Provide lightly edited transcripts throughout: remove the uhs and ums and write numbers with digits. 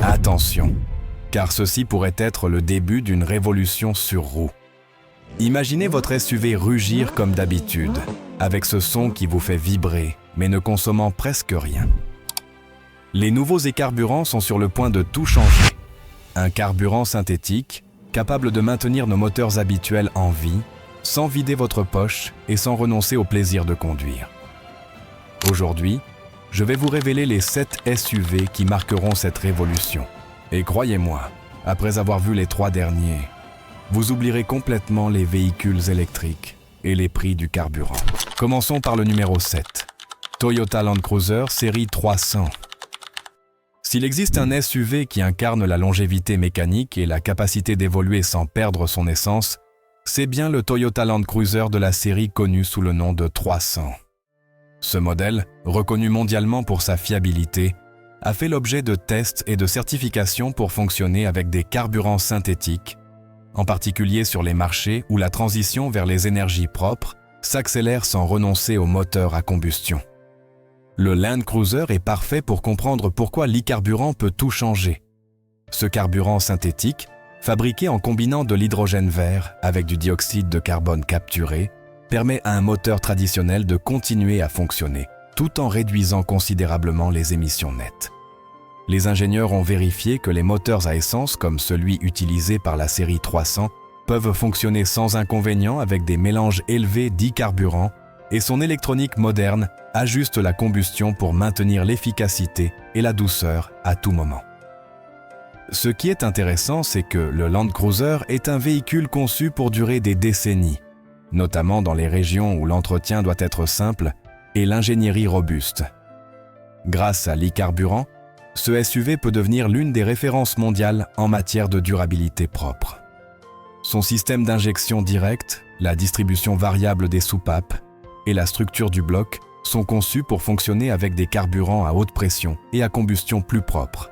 Attention, car ceci pourrait être le début d'une révolution sur roue. Imaginez votre SUV rugir comme d'habitude, avec ce son qui vous fait vibrer, mais ne consommant presque rien. Les nouveaux e-carburants sont sur le point de tout changer. Un carburant synthétique, capable de maintenir nos moteurs habituels en vie, sans vider votre poche et sans renoncer au plaisir de conduire. Aujourd'hui, je vais vous révéler les 7 SUV qui marqueront cette révolution. Et croyez-moi, après avoir vu les 3 derniers, vous oublierez complètement les véhicules électriques et les prix du carburant. Commençons par le numéro 7, Toyota Land Cruiser série 300. S'il existe un SUV qui incarne la longévité mécanique et la capacité d'évoluer sans perdre son essence, c'est bien le Toyota Land Cruiser de la série connue sous le nom de 300. Ce modèle, reconnu mondialement pour sa fiabilité, a fait l'objet de tests et de certifications pour fonctionner avec des carburants synthétiques, en particulier sur les marchés où la transition vers les énergies propres s'accélère sans renoncer aux moteurs à combustion. Le Land Cruiser est parfait pour comprendre pourquoi l'e-carburant peut tout changer. Ce carburant synthétique, fabriqué en combinant de l'hydrogène vert avec du dioxyde de carbone capturé, permet à un moteur traditionnel de continuer à fonctionner, tout en réduisant considérablement les émissions nettes. Les ingénieurs ont vérifié que les moteurs à essence comme celui utilisé par la série 300 peuvent fonctionner sans inconvénient avec des mélanges élevés d'e-carburant et son électronique moderne ajuste la combustion pour maintenir l'efficacité et la douceur à tout moment. Ce qui est intéressant, c'est que le Land Cruiser est un véhicule conçu pour durer des décennies, notamment dans les régions où l'entretien doit être simple et l'ingénierie robuste. Grâce à l'e-carburant, ce SUV peut devenir l'une des références mondiales en matière de durabilité propre. Son système d'injection directe, la distribution variable des soupapes et la structure du bloc sont conçus pour fonctionner avec des carburants à haute pression et à combustion plus propre,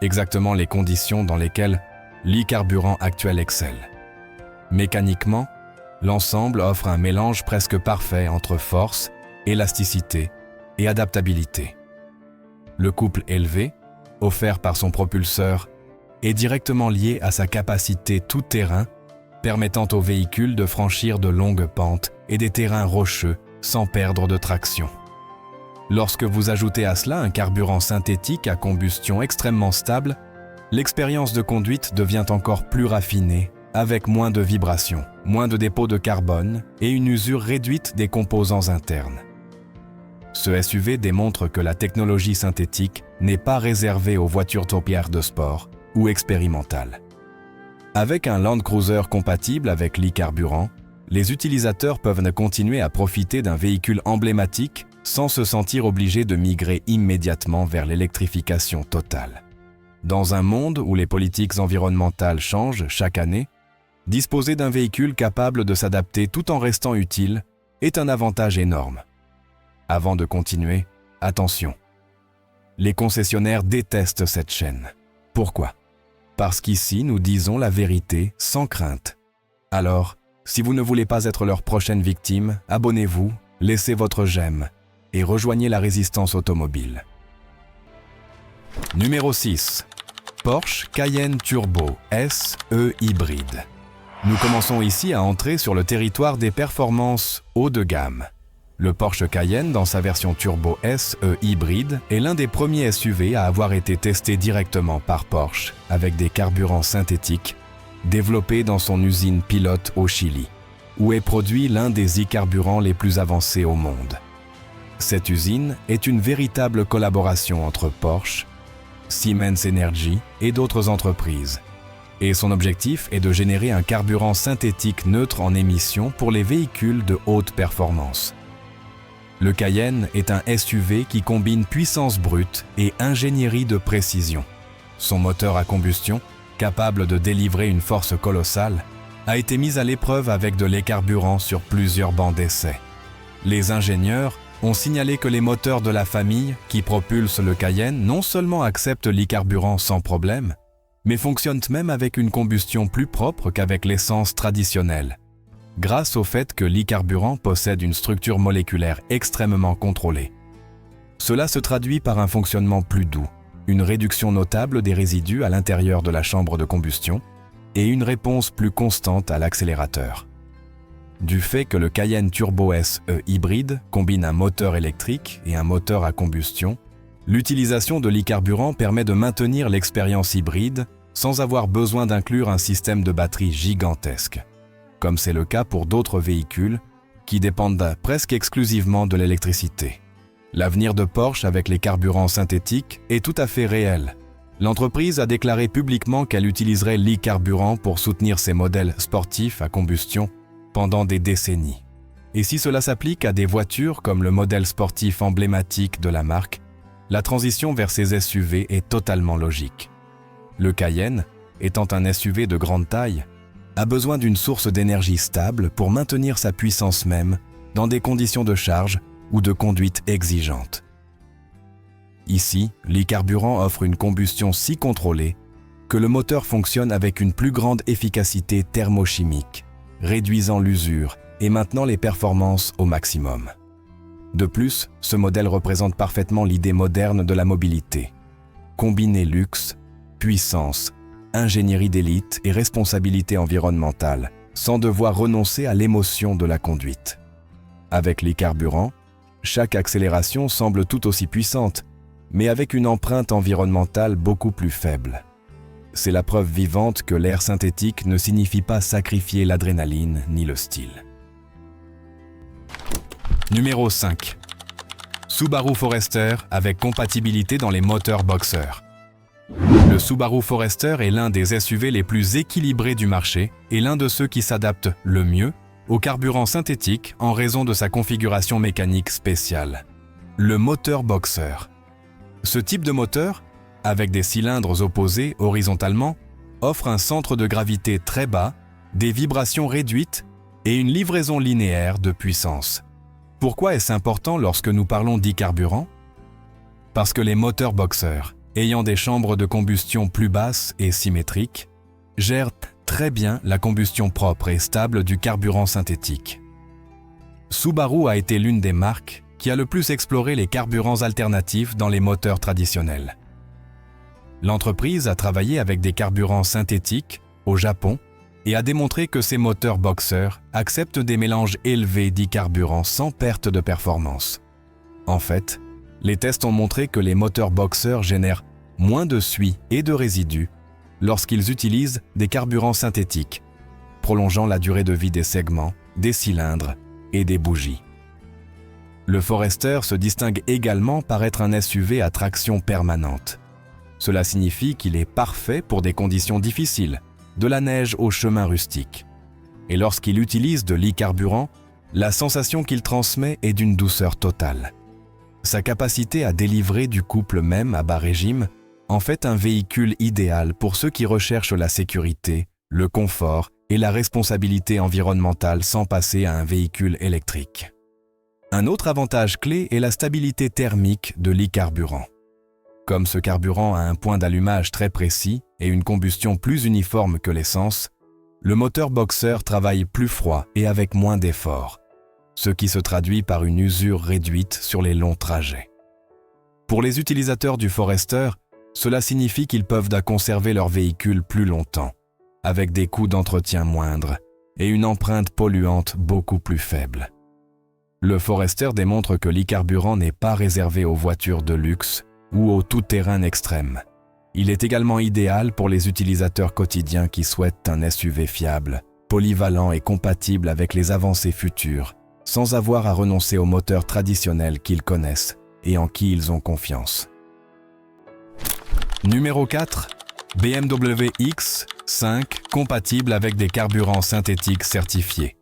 exactement les conditions dans lesquelles l'e-carburant actuel excelle. Mécaniquement, l'ensemble offre un mélange presque parfait entre force, élasticité et adaptabilité. Le couple élevé, offert par son propulseur, est directement lié à sa capacité tout-terrain, permettant au véhicule de franchir de longues pentes et des terrains rocheux sans perdre de traction. Lorsque vous ajoutez à cela un carburant synthétique à combustion extrêmement stable, l'expérience de conduite devient encore plus raffinée, avec moins de vibrations, moins de dépôts de carbone et une usure réduite des composants internes. Ce SUV démontre que la technologie synthétique n'est pas réservée aux voitures tourpières de sport ou expérimentales. Avec un Land Cruiser compatible avec l'e-carburant, les utilisateurs peuvent continuer à profiter d'un véhicule emblématique sans se sentir obligés de migrer immédiatement vers l'électrification totale. Dans un monde où les politiques environnementales changent chaque année, disposer d'un véhicule capable de s'adapter tout en restant utile est un avantage énorme. Avant de continuer, attention. Les concessionnaires détestent cette chaîne. Pourquoi? Parce qu'ici, nous disons la vérité sans crainte. Alors, si vous ne voulez pas être leur prochaine victime, abonnez-vous, laissez votre j'aime et rejoignez la résistance automobile. Numéro 6. Porsche Cayenne Turbo SE hybride. Nous commençons ici à entrer sur le territoire des performances haut de gamme. Le Porsche Cayenne, dans sa version Turbo SE hybride, est l'un des premiers SUV à avoir été testé directement par Porsche avec des carburants synthétiques développés dans son usine pilote au Chili, où est produit l'un des e-carburants les plus avancés au monde. Cette usine est une véritable collaboration entre Porsche, Siemens Energy et d'autres entreprises. Et son objectif est de générer un carburant synthétique neutre en émissions pour les véhicules de haute performance. Le Cayenne est un SUV qui combine puissance brute et ingénierie de précision. Son moteur à combustion, capable de délivrer une force colossale, a été mis à l'épreuve avec de l'e-carburant sur plusieurs bancs d'essai. Les ingénieurs ont signalé que les moteurs de la famille qui propulsent le Cayenne non seulement acceptent l'e-carburant sans problème, mais fonctionnent même avec une combustion plus propre qu'avec l'essence traditionnelle, grâce au fait que l'e-carburant possède une structure moléculaire extrêmement contrôlée. Cela se traduit par un fonctionnement plus doux, une réduction notable des résidus à l'intérieur de la chambre de combustion et une réponse plus constante à l'accélérateur. Du fait que le Cayenne Turbo SE hybride combine un moteur électrique et un moteur à combustion, l'utilisation de l'e-carburant permet de maintenir l'expérience hybride sans avoir besoin d'inclure un système de batterie gigantesque, comme c'est le cas pour d'autres véhicules qui dépendent presque exclusivement de l'électricité. L'avenir de Porsche avec les carburants synthétiques est tout à fait réel. L'entreprise a déclaré publiquement qu'elle utiliserait l'e-carburant pour soutenir ses modèles sportifs à combustion pendant des décennies. Et si cela s'applique à des voitures comme le modèle sportif emblématique de la marque, la transition vers ces SUV est totalement logique. Le Cayenne, étant un SUV de grande taille, a besoin d'une source d'énergie stable pour maintenir sa puissance même dans des conditions de charge ou de conduite exigeantes. Ici, l'e-carburant offre une combustion si contrôlée que le moteur fonctionne avec une plus grande efficacité thermochimique, réduisant l'usure et maintenant les performances au maximum. De plus, ce modèle représente parfaitement l'idée moderne de la mobilité. Combiner luxe, puissance, ingénierie d'élite et responsabilité environnementale, sans devoir renoncer à l'émotion de la conduite. Avec les carburants, chaque accélération semble tout aussi puissante, mais avec une empreinte environnementale beaucoup plus faible. C'est la preuve vivante que l'air synthétique ne signifie pas sacrifier l'adrénaline ni le style. Numéro 5. Subaru Forester avec compatibilité dans les moteurs Boxer. Le Subaru Forester est l'un des SUV les plus équilibrés du marché et l'un de ceux qui s'adaptent le mieux au carburant synthétique en raison de sa configuration mécanique spéciale. Le moteur Boxer. Ce type de moteur, avec des cylindres opposés horizontalement, offre un centre de gravité très bas, des vibrations réduites et une livraison linéaire de puissance. Pourquoi est-ce important lorsque nous parlons d'e-carburant? Parce que les moteurs Boxer, ayant des chambres de combustion plus basses et symétriques, gèrent très bien la combustion propre et stable du carburant synthétique. Subaru a été l'une des marques qui a le plus exploré les carburants alternatifs dans les moteurs traditionnels. L'entreprise a travaillé avec des carburants synthétiques au Japon et a démontré que ces moteurs Boxer acceptent des mélanges élevés d'e-carburant sans perte de performance. En fait, les tests ont montré que les moteurs Boxer génèrent moins de suie et de résidus lorsqu'ils utilisent des carburants synthétiques, prolongeant la durée de vie des segments, des cylindres et des bougies. Le Forester se distingue également par être un SUV à traction permanente. Cela signifie qu'il est parfait pour des conditions difficiles, de la neige au chemin rustique. Et lorsqu'il utilise de l'e-carburant, la sensation qu'il transmet est d'une douceur totale. Sa capacité à délivrer du couple même à bas régime en fait un véhicule idéal pour ceux qui recherchent la sécurité, le confort et la responsabilité environnementale sans passer à un véhicule électrique. Un autre avantage clé est la stabilité thermique de l'e-carburant. Comme ce carburant a un point d'allumage très précis et une combustion plus uniforme que l'essence, le moteur Boxer travaille plus froid et avec moins d'effort, ce qui se traduit par une usure réduite sur les longs trajets. Pour les utilisateurs du Forester, cela signifie qu'ils peuvent conserver leur véhicule plus longtemps, avec des coûts d'entretien moindres et une empreinte polluante beaucoup plus faible. Le Forester démontre que l'e-carburant n'est pas réservé aux voitures de luxe ou au tout-terrain extrême. Il est également idéal pour les utilisateurs quotidiens qui souhaitent un SUV fiable, polyvalent et compatible avec les avancées futures, sans avoir à renoncer aux moteurs traditionnels qu'ils connaissent et en qui ils ont confiance. Numéro 4. BMW X5 compatible avec des carburants synthétiques certifiés.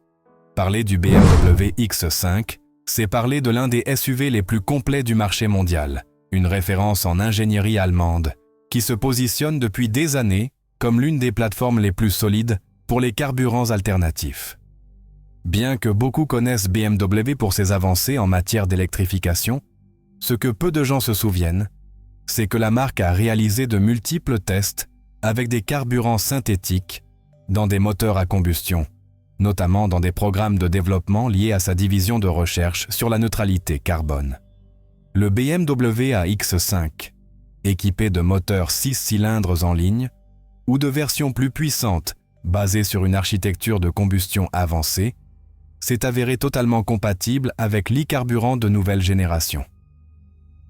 Parler du BMW X5, c'est parler de l'un des SUV les plus complets du marché mondial, une référence en ingénierie allemande, qui se positionne depuis des années comme l'une des plateformes les plus solides pour les carburants alternatifs. Bien que beaucoup connaissent BMW pour ses avancées en matière d'électrification, ce que peu de gens se souviennent, c'est que la marque a réalisé de multiples tests avec des carburants synthétiques dans des moteurs à combustion, notamment dans des programmes de développement liés à sa division de recherche sur la neutralité carbone. Le BMW X5 équipés de moteurs 6 cylindres en ligne, ou de versions plus puissantes, basées sur une architecture de combustion avancée, s'est avéré totalement compatible avec l'e-carburant de nouvelle génération.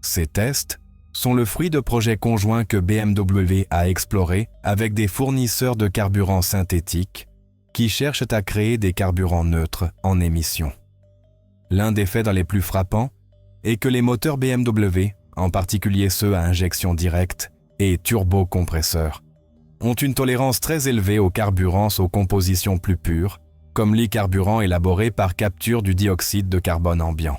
Ces tests sont le fruit de projets conjoints que BMW a explorés avec des fournisseurs de carburants synthétiques qui cherchent à créer des carburants neutres en émissions. L'un des faits les plus frappants est que les moteurs BMW, en particulier ceux à injection directe et turbocompresseurs, ont une tolérance très élevée aux carburants aux compositions plus pures, comme l'e-carburant élaboré par capture du dioxyde de carbone ambiant.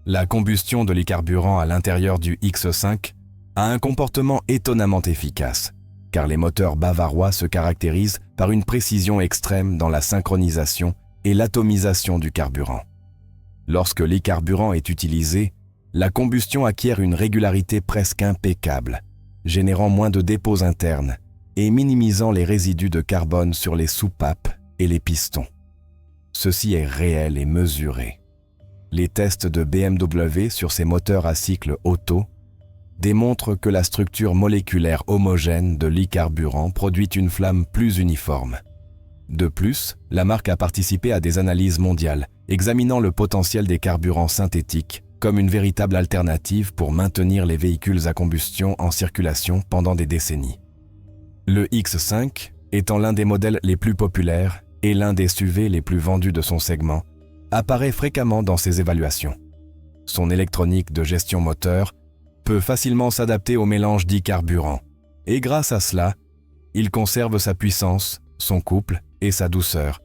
La combustion de l'e-carburant à l'intérieur du X5 a un comportement étonnamment efficace, car les moteurs bavarois se caractérisent par une précision extrême dans la synchronisation et l'atomisation du carburant. Lorsque l'e-carburant est utilisé, la combustion acquiert une régularité presque impeccable, générant moins de dépôts internes et minimisant les résidus de carbone sur les soupapes et les pistons. Ceci est réel et mesuré. Les tests de BMW sur ces moteurs à cycle Otto démontrent que la structure moléculaire homogène de l'e-carburant produit une flamme plus uniforme. De plus, la marque a participé à des analyses mondiales examinant le potentiel des carburants synthétiques comme une véritable alternative pour maintenir les véhicules à combustion en circulation pendant des décennies. Le X5, étant l'un des modèles les plus populaires et l'un des SUV les plus vendus de son segment, apparaît fréquemment dans ces évaluations. Son électronique de gestion moteur peut facilement s'adapter au mélange d'e-carburant, et grâce à cela, il conserve sa puissance, son couple et sa douceur,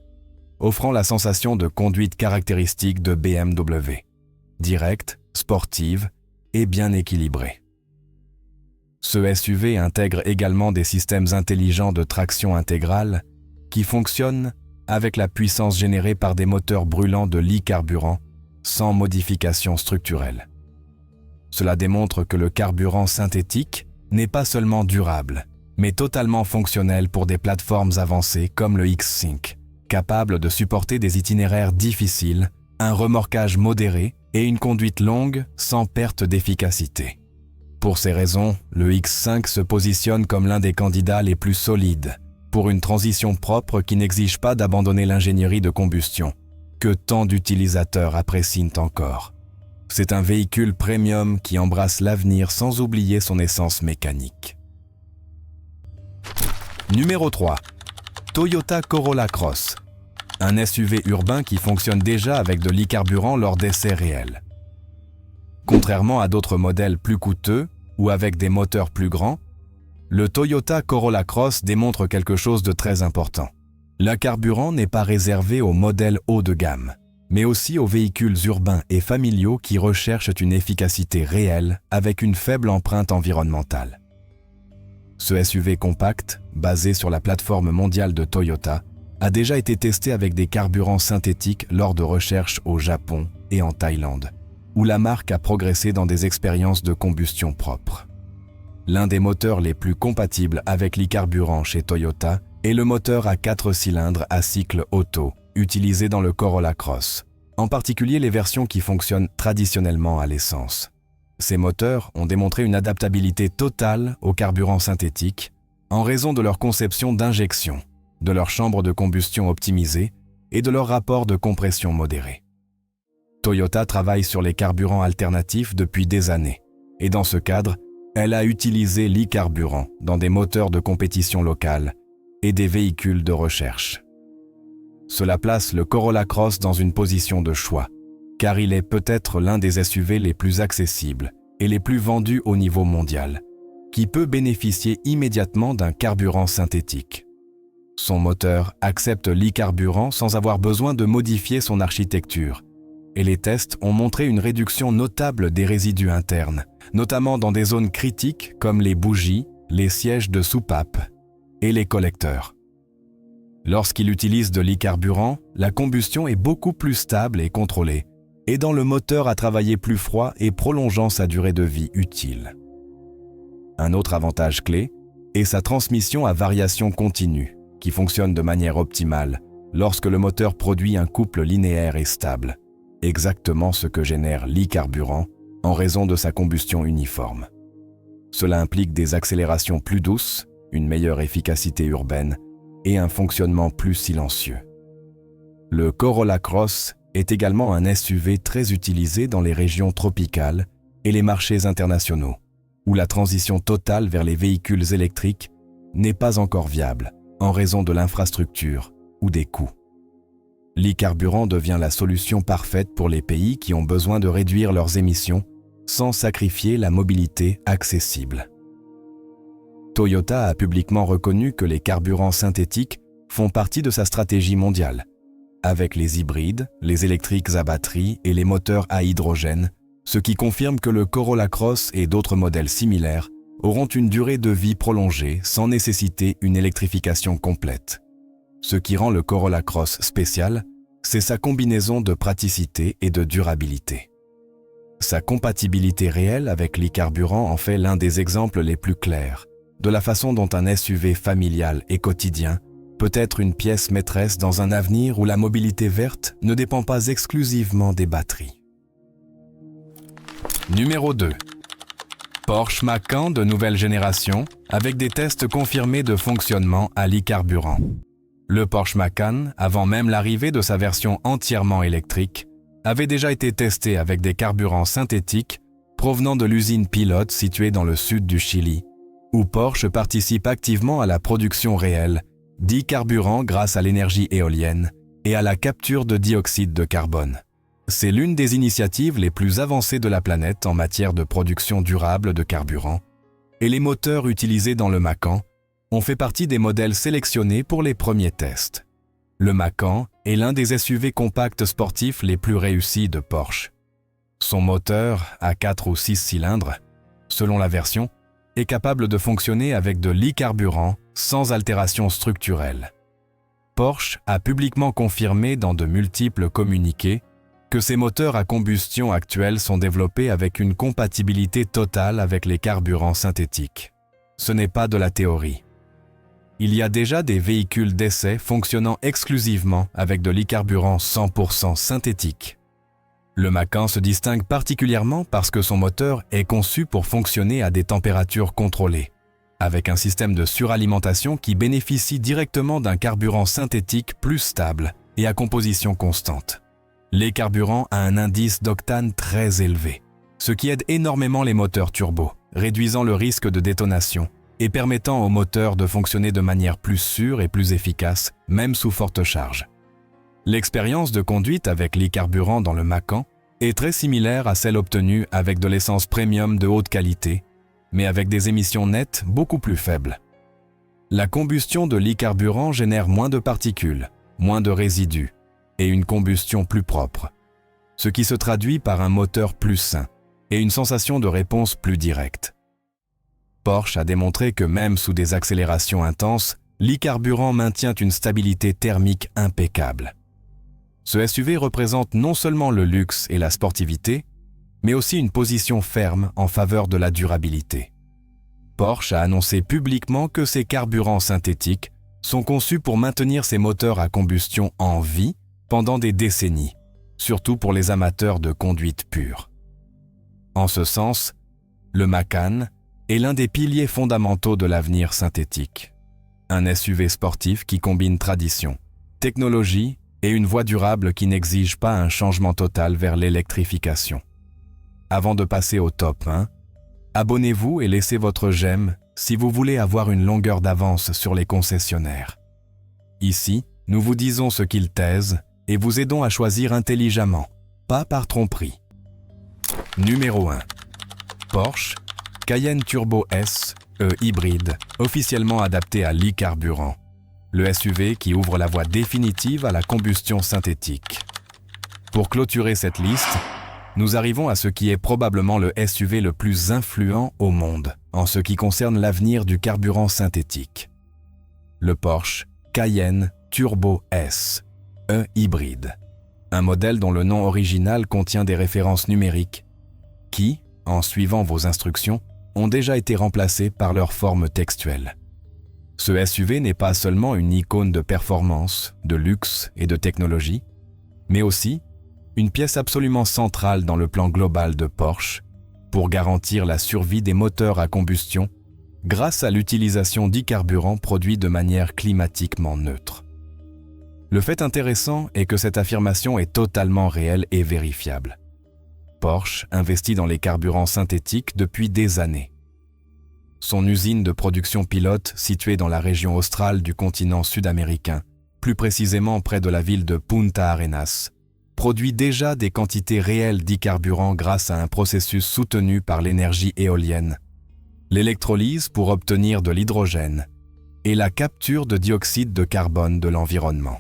offrant la sensation de conduite caractéristique de BMW, directe, sportive et bien équilibrée. Ce SUV intègre également des systèmes intelligents de traction intégrale qui fonctionnent avec la puissance générée par des moteurs brûlants de l'e-carburant sans modification structurelle. Cela démontre que le carburant synthétique n'est pas seulement durable, mais totalement fonctionnel pour des plateformes avancées comme le X5, capable de supporter des itinéraires difficiles, un remorquage modéré et une conduite longue sans perte d'efficacité. Pour ces raisons, le X5 se positionne comme l'un des candidats les plus solides pour une transition propre qui n'exige pas d'abandonner l'ingénierie de combustion, que tant d'utilisateurs apprécient encore. C'est un véhicule premium qui embrasse l'avenir sans oublier son essence mécanique. Numéro 3. Toyota Corolla Cross, un SUV urbain qui fonctionne déjà avec de l'e-carburant lors d'essais réels. Contrairement à d'autres modèles plus coûteux ou avec des moteurs plus grands, le Toyota Corolla Cross démontre quelque chose de très important. Le carburant n'est pas réservé aux modèles haut de gamme, mais aussi aux véhicules urbains et familiaux qui recherchent une efficacité réelle avec une faible empreinte environnementale. Ce SUV compact, basé sur la plateforme mondiale de Toyota, a déjà été testé avec des carburants synthétiques lors de recherches au Japon et en Thaïlande, où la marque a progressé dans des expériences de combustion propre. L'un des moteurs les plus compatibles avec l'e-carburant chez Toyota est le moteur à 4 cylindres à cycle Otto, utilisé dans le Corolla Cross, en particulier les versions qui fonctionnent traditionnellement à l'essence. Ces moteurs ont démontré une adaptabilité totale au carburant synthétique en raison de leur conception d'injection, de leur chambre de combustion optimisée et de leur rapport de compression modéré. Toyota travaille sur les carburants alternatifs depuis des années, et dans ce cadre, elle a utilisé l'e-carburant dans des moteurs de compétition locale et des véhicules de recherche. Cela place le Corolla Cross dans une position de choix, car il est peut-être l'un des SUV les plus accessibles et les plus vendus au niveau mondial, qui peut bénéficier immédiatement d'un carburant synthétique. Son moteur accepte l'e-carburant sans avoir besoin de modifier son architecture, et les tests ont montré une réduction notable des résidus internes, notamment dans des zones critiques comme les bougies, les sièges de soupape et les collecteurs. Lorsqu'il utilise de l'e-carburant, la combustion est beaucoup plus stable et contrôlée, aidant le moteur à travailler plus froid et prolongeant sa durée de vie utile. Un autre avantage clé est sa transmission à variation continue, qui fonctionne de manière optimale lorsque le moteur produit un couple linéaire et stable, exactement ce que génère l'e-carburant en raison de sa combustion uniforme. Cela implique des accélérations plus douces, une meilleure efficacité urbaine et un fonctionnement plus silencieux. Le Corolla Cross est également un SUV très utilisé dans les régions tropicales et les marchés internationaux, où la transition totale vers les véhicules électriques n'est pas encore viable en raison de l'infrastructure ou des coûts. L'e-carburant devient la solution parfaite pour les pays qui ont besoin de réduire leurs émissions sans sacrifier la mobilité accessible. Toyota a publiquement reconnu que les carburants synthétiques font partie de sa stratégie mondiale, avec les hybrides, les électriques à batterie et les moteurs à hydrogène, ce qui confirme que le Corolla Cross et d'autres modèles similaires auront une durée de vie prolongée sans nécessiter une électrification complète. Ce qui rend le Corolla Cross spécial, c'est sa combinaison de praticité et de durabilité. Sa compatibilité réelle avec l'e-carburant en fait l'un des exemples les plus clairs de la façon dont un SUV familial et quotidien peut être une pièce maîtresse dans un avenir où la mobilité verte ne dépend pas exclusivement des batteries. Numéro 2. Porsche Macan de nouvelle génération avec des tests confirmés de fonctionnement à l'e-carburant. Le Porsche Macan, avant même l'arrivée de sa version entièrement électrique, avait déjà été testé avec des carburants synthétiques provenant de l'usine Pilote située dans le sud du Chili, où Porsche participe activement à la production réelle d'e-carburant grâce à l'énergie éolienne et à la capture de dioxyde de carbone. C'est l'une des initiatives les plus avancées de la planète en matière de production durable de carburant, et les moteurs utilisés dans le Macan ont fait partie des modèles sélectionnés pour les premiers tests. Le Macan est l'un des SUV compacts sportifs les plus réussis de Porsche. Son moteur, à 4 ou 6 cylindres, selon la version, est capable de fonctionner avec de l'e-carburant sans altération structurelle. Porsche a publiquement confirmé dans de multiples communiqués que ses moteurs à combustion actuels sont développés avec une compatibilité totale avec les carburants synthétiques. Ce n'est pas de la théorie. Il y a déjà des véhicules d'essai fonctionnant exclusivement avec de l'e-carburant 100% synthétique. Le Macan se distingue particulièrement parce que son moteur est conçu pour fonctionner à des températures contrôlées, avec un système de suralimentation qui bénéficie directement d'un carburant synthétique plus stable et à composition constante. Les carburants a un indice d'octane très élevé, ce qui aide énormément les moteurs turbo, réduisant le risque de détonation et permettant aux moteurs de fonctionner de manière plus sûre et plus efficace, même sous forte charge. L'expérience de conduite avec l'e-carburant dans le Macan est très similaire à celle obtenue avec de l'essence premium de haute qualité, mais avec des émissions nettes beaucoup plus faibles. La combustion de l'e-carburant génère moins de particules, moins de résidus et une combustion plus propre, ce qui se traduit par un moteur plus sain et une sensation de réponse plus directe. Porsche a démontré que même sous des accélérations intenses, l'e-carburant maintient une stabilité thermique impeccable. Ce SUV représente non seulement le luxe et la sportivité, mais aussi une position ferme en faveur de la durabilité. Porsche a annoncé publiquement que ses carburants synthétiques sont conçus pour maintenir ses moteurs à combustion en vie pendant des décennies, surtout pour les amateurs de conduite pure. En ce sens, le Macan est l'un des piliers fondamentaux de l'avenir synthétique. Un SUV sportif qui combine tradition, technologie et une voie durable qui n'exige pas un changement total vers l'électrification. Avant de passer au top 1, abonnez-vous et laissez votre j'aime si vous voulez avoir une longueur d'avance sur les concessionnaires. Ici, nous vous disons ce qu'ils taisent et vous aidons à choisir intelligemment, pas par tromperie. Numéro 1. Porsche Cayenne Turbo S, hybride, officiellement adapté à l'e-carburant. Le SUV qui ouvre la voie définitive à la combustion synthétique. Pour clôturer cette liste, nous arrivons à ce qui est probablement le SUV le plus influent au monde en ce qui concerne l'avenir du carburant synthétique. Le Porsche Cayenne Turbo S, hybride. Un modèle dont le nom original contient des références numériques qui, en suivant vos instructions, ont déjà été remplacées par leur forme textuelle. Ce SUV n'est pas seulement une icône de performance, de luxe et de technologie, mais aussi une pièce absolument centrale dans le plan global de Porsche, pour garantir la survie des moteurs à combustion grâce à l'utilisation d'e-carburants produits de manière climatiquement neutre. Le fait intéressant est que cette affirmation est totalement réelle et vérifiable. Porsche investit dans les carburants synthétiques depuis des années. Son usine de production pilote, située dans la région australe du continent sud-américain, plus précisément près de la ville de Punta Arenas, produit déjà des quantités réelles d'e-carburant grâce à un processus soutenu par l'énergie éolienne, l'électrolyse pour obtenir de l'hydrogène et la capture de dioxyde de carbone de l'environnement.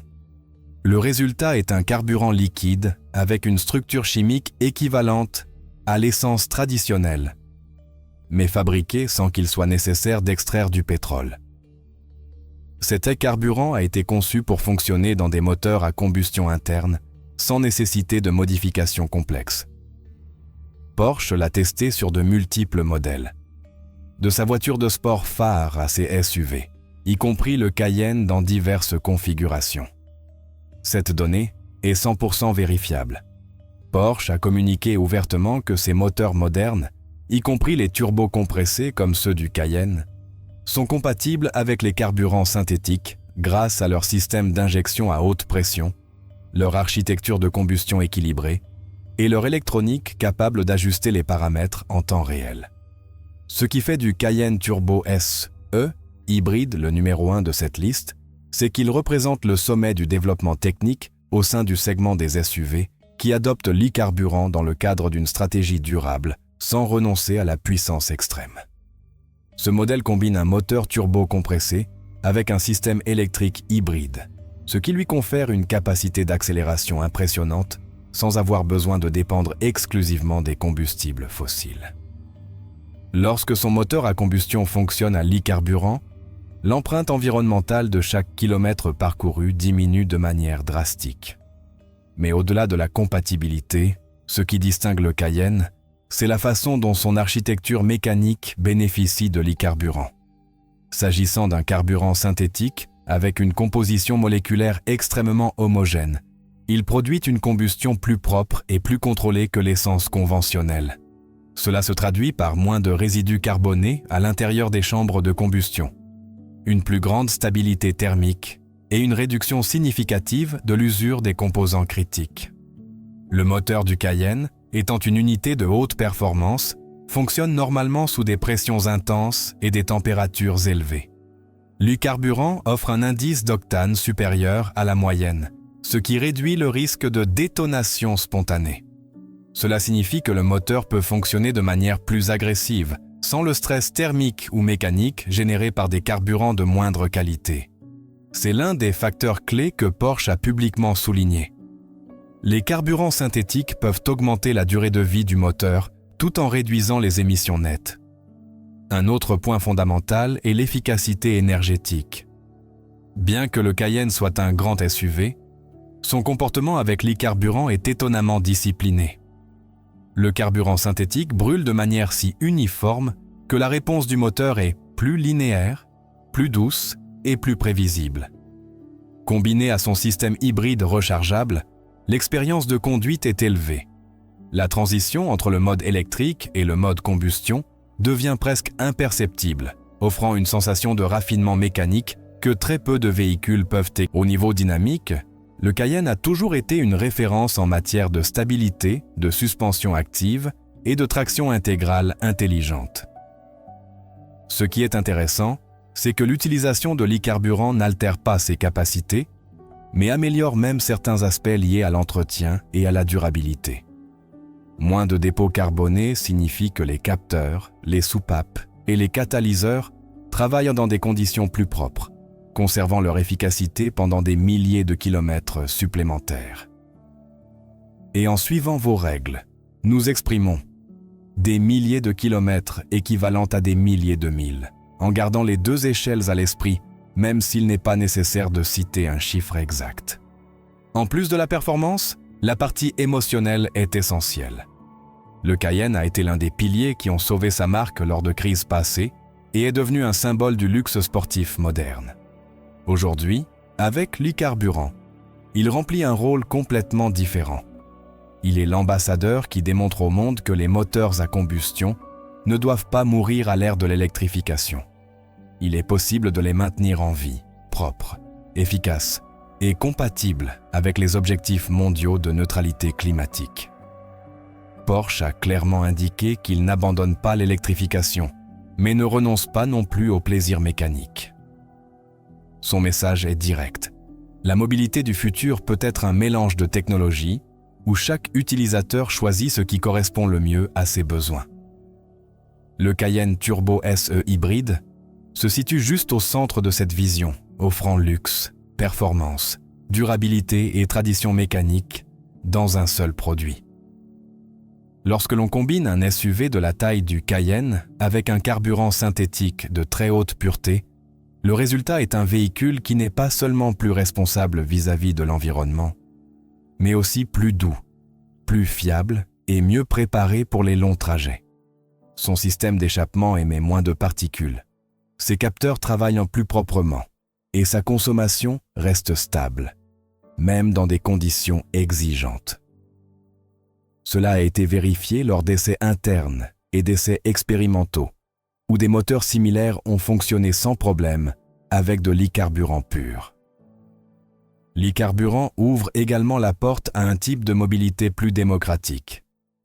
Le résultat est un carburant liquide avec une structure chimique équivalente à l'essence traditionnelle, mais fabriqué sans qu'il soit nécessaire d'extraire du pétrole. Cet carburant a été conçu pour fonctionner dans des moteurs à combustion interne sans nécessité de modifications complexes. Porsche l'a testé sur de multiples modèles. De sa voiture de sport phare à ses SUV, y compris le Cayenne dans diverses configurations. Cette donnée est 100% vérifiable. Porsche a communiqué ouvertement que ses moteurs modernes, y compris les turbocompressés comme ceux du Cayenne, sont compatibles avec les carburants synthétiques grâce à leur système d'injection à haute pression, leur architecture de combustion équilibrée et leur électronique capable d'ajuster les paramètres en temps réel. Ce qui fait du Cayenne Turbo SE, hybride le numéro 1 de cette liste, c'est qu'il représente le sommet du développement technique au sein du segment des SUV qui adopte l'e-carburant dans le cadre d'une stratégie durable sans renoncer à la puissance extrême. Ce modèle combine un moteur turbo compressé avec un système électrique hybride, ce qui lui confère une capacité d'accélération impressionnante sans avoir besoin de dépendre exclusivement des combustibles fossiles. Lorsque son moteur à combustion fonctionne à l'e-carburant, l'empreinte environnementale de chaque kilomètre parcouru diminue de manière drastique. Mais au-delà de la compatibilité, ce qui distingue le Cayenne, c'est la façon dont son architecture mécanique bénéficie de l'e-carburant. S'agissant d'un carburant synthétique, avec une composition moléculaire extrêmement homogène, il produit une combustion plus propre et plus contrôlée que l'essence conventionnelle. Cela se traduit par moins de résidus carbonés à l'intérieur des chambres de combustion, une plus grande stabilité thermique et une réduction significative de l'usure des composants critiques. Le moteur du Cayenne, étant une unité de haute performance, fonctionne normalement sous des pressions intenses et des températures élevées. L'e-carburant offre un indice d'octane supérieur à la moyenne, ce qui réduit le risque de détonation spontanée. Cela signifie que le moteur peut fonctionner de manière plus agressive, sans le stress thermique ou mécanique généré par des carburants de moindre qualité. C'est l'un des facteurs clés que Porsche a publiquement souligné. Les carburants synthétiques peuvent augmenter la durée de vie du moteur tout en réduisant les émissions nettes. Un autre point fondamental est l'efficacité énergétique. Bien que le Cayenne soit un grand SUV, son comportement avec l'e-carburant est étonnamment discipliné. Le carburant synthétique brûle de manière si uniforme que la réponse du moteur est plus linéaire, plus douce et plus prévisible. Combiné à son système hybride rechargeable, l'expérience de conduite est élevée. La transition entre le mode électrique et le mode combustion devient presque imperceptible, offrant une sensation de raffinement mécanique que très peu de véhicules peuvent avoir. Au niveau dynamique, le Cayenne a toujours été une référence en matière de stabilité, de suspension active et de traction intégrale intelligente. Ce qui est intéressant, c'est que l'utilisation de l'e-carburant n'altère pas ses capacités, mais améliore même certains aspects liés à l'entretien et à la durabilité. Moins de dépôts carbonés signifie que les capteurs, les soupapes et les catalyseurs travaillent dans des conditions plus propres, conservant leur efficacité pendant des milliers de kilomètres supplémentaires. Et en suivant vos règles, nous exprimons des milliers de kilomètres équivalent à des milliers de milles, en gardant les deux échelles à l'esprit, même s'il n'est pas nécessaire de citer un chiffre exact. En plus de la performance, la partie émotionnelle est essentielle. Le Cayenne a été l'un des piliers qui ont sauvé sa marque lors de crises passées et est devenu un symbole du luxe sportif moderne. Aujourd'hui, avec l'e-carburant, il remplit un rôle complètement différent. Il est l'ambassadeur qui démontre au monde que les moteurs à combustion ne doivent pas mourir à l'ère de l'électrification. Il est possible de les maintenir en vie, propres, efficaces et compatibles avec les objectifs mondiaux de neutralité climatique. Porsche a clairement indiqué qu'il n'abandonne pas l'électrification, mais ne renonce pas non plus au plaisir mécanique. Son message est direct. La mobilité du futur peut être un mélange de technologies où chaque utilisateur choisit ce qui correspond le mieux à ses besoins. Le Cayenne Turbo SE hybride se situe juste au centre de cette vision, offrant luxe, performance, durabilité et tradition mécanique dans un seul produit. Lorsque l'on combine un SUV de la taille du Cayenne avec un carburant synthétique de très haute pureté, le résultat est un véhicule qui n'est pas seulement plus responsable vis-à-vis de l'environnement, mais aussi plus doux, plus fiable et mieux préparé pour les longs trajets. Son système d'échappement émet moins de particules, ses capteurs travaillent plus proprement et sa consommation reste stable, même dans des conditions exigeantes. Cela a été vérifié lors d'essais internes et d'essais expérimentaux, où des moteurs similaires ont fonctionné sans problème avec de l'e-carburant pur. L'e-carburant ouvre également la porte à un type de mobilité plus démocratique.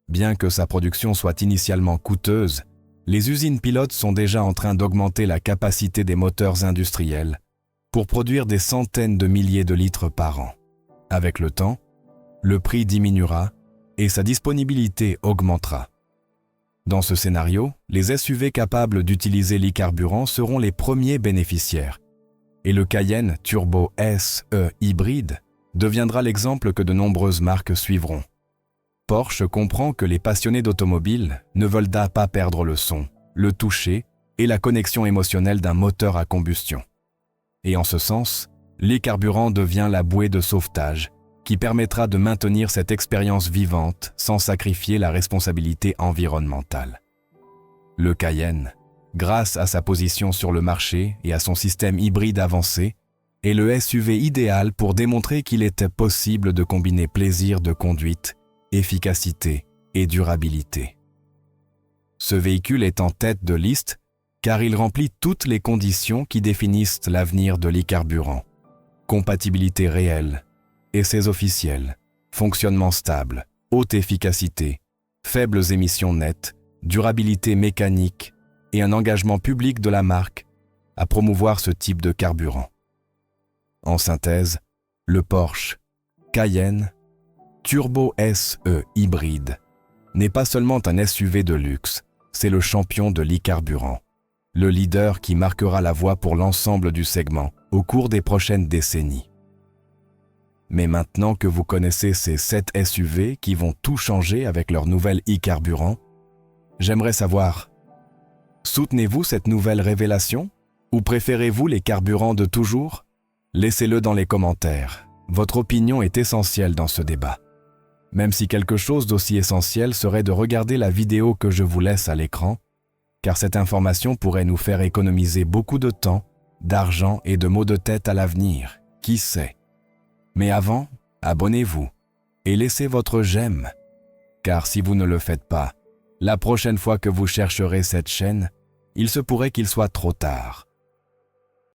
Bien que sa production soit initialement coûteuse, les usines pilotes sont déjà en train d'augmenter la capacité des moteurs industriels pour produire des centaines de milliers de litres par an. Avec le temps, le prix diminuera et sa disponibilité augmentera. Dans ce scénario, les SUV capables d'utiliser l'e-carburant seront les premiers bénéficiaires, et le Cayenne Turbo SE hybride deviendra l'exemple que de nombreuses marques suivront. Porsche comprend que les passionnés d'automobile ne veulent pas perdre le son, le toucher et la connexion émotionnelle d'un moteur à combustion. Et en ce sens, l'e-carburant devient la bouée de sauvetage qui permettra de maintenir cette expérience vivante sans sacrifier la responsabilité environnementale. Le Cayenne, grâce à sa position sur le marché et à son système hybride avancé, est le SUV idéal pour démontrer qu'il était possible de combiner plaisir de conduite, efficacité et durabilité. Ce véhicule est en tête de liste car il remplit toutes les conditions qui définissent l'avenir de l'e-carburant. Compatibilité réelle, essais officiels, fonctionnement stable, haute efficacité, faibles émissions nettes, durabilité mécanique et un engagement public de la marque à promouvoir ce type de carburant. En synthèse, le Porsche Cayenne Turbo SE hybride n'est pas seulement un SUV de luxe, c'est le champion de l'e-carburant, le leader qui marquera la voie pour l'ensemble du segment au cours des prochaines décennies. Mais maintenant que vous connaissez ces 7 SUV qui vont tout changer avec leur nouvel e-carburant, j'aimerais savoir, soutenez-vous cette nouvelle révélation ou préférez-vous les carburants de toujours? Laissez-le dans les commentaires. Votre opinion est essentielle dans ce débat. Même si quelque chose d'aussi essentiel serait de regarder la vidéo que je vous laisse à l'écran, car cette information pourrait nous faire économiser beaucoup de temps, d'argent et de maux de tête à l'avenir, qui sait. Mais avant, abonnez-vous et laissez votre j'aime, car si vous ne le faites pas, la prochaine fois que vous chercherez cette chaîne, il se pourrait qu'il soit trop tard.